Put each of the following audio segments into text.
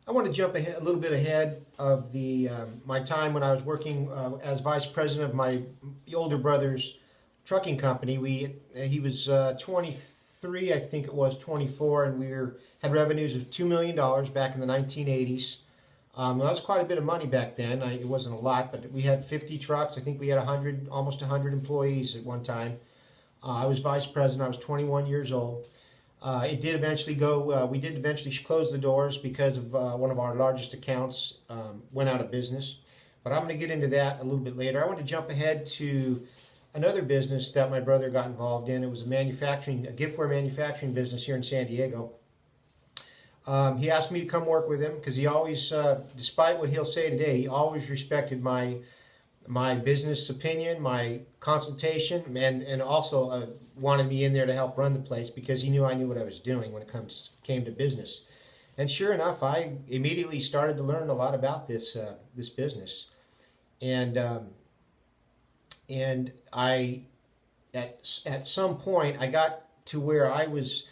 I want to jump ahead, a little bit ahead of my time when I was working as vice president of my older brother's trucking company. He was 23, I think it was 24, and had revenues of $2 million back in the 1980s. That was quite a bit of money back then. It wasn't a lot, but we had 50 trucks. I think we had 100, almost 100 employees at one time. I was vice president. I was 21 years old. It did eventually go. We did eventually close the doors because of one of our largest accounts went out of business. But I'm going to get into that a little bit later. I want to jump ahead to another business that my brother got involved in. It was a giftware manufacturing business here in San Diego. He asked me to come work with him because he always, despite what he'll say today, he always respected my business opinion, my consultation, and also wanted me in there to help run the place because he knew I knew what I was doing when it came to business. And sure enough, I immediately started to learn a lot about this business, and I at some point I got to where I was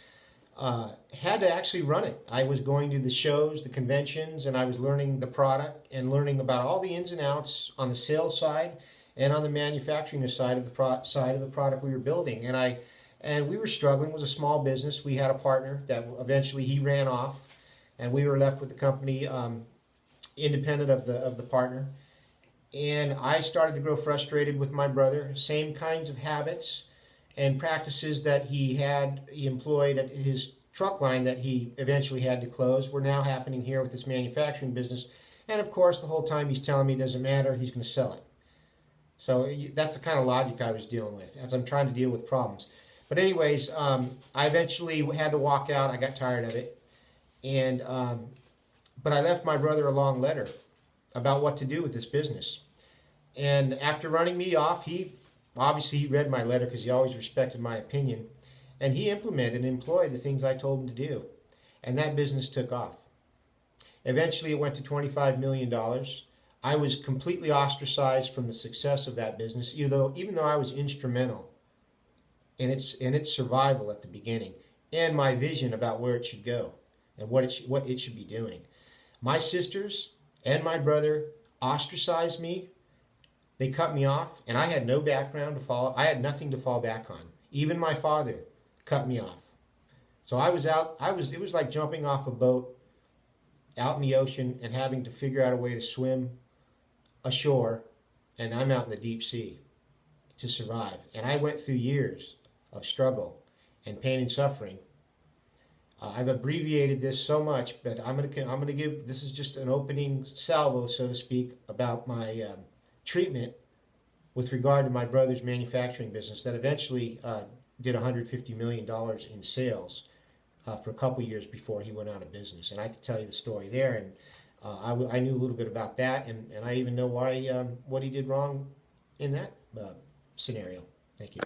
had to actually run it. I was going to the shows, the conventions, and I was learning the product and learning about all the ins and outs on the sales side and on the manufacturing side of the product we were building. And we were struggling. It was a small business. We had a partner that eventually he ran off, and we were left with the company independent of the partner. And I started to grow frustrated with my brother. Same kinds of habits and practices that he employed at his truck line that he eventually had to close were now happening here with this manufacturing business. And of course, the whole time he's telling me it doesn't matter, he's going to sell it. So that's the kind of logic I was dealing with as I'm trying to deal with problems. But anyways, I eventually had to walk out. I got tired of it. And but I left my brother a long letter about what to do with this business. And after running me off, he read my letter because he always respected my opinion. And he implemented and employed the things I told him to do. And that business took off. Eventually, it went to $25 million. I was completely ostracized from the success of that business, even though I was instrumental in its survival at the beginning and my vision about where it should go and what it should be doing. My sisters and my brother ostracized me. They cut me off, and I had no background to follow. I had nothing to fall back on. Even my father cut me off. So I was out. It was like jumping off a boat out in the ocean and having to figure out a way to swim ashore, and I'm out in the deep sea to survive. And I went through years of struggle and pain and suffering. I've abbreviated this so much, but I'm gonna give, this is just an opening salvo, so to speak, about my treatment with regard to my brother's manufacturing business that eventually did $150 million in sales for a couple years before he went out of business. And I could tell you the story there, and I knew a little bit about that, and I even know what he did wrong in that scenario. Thank you.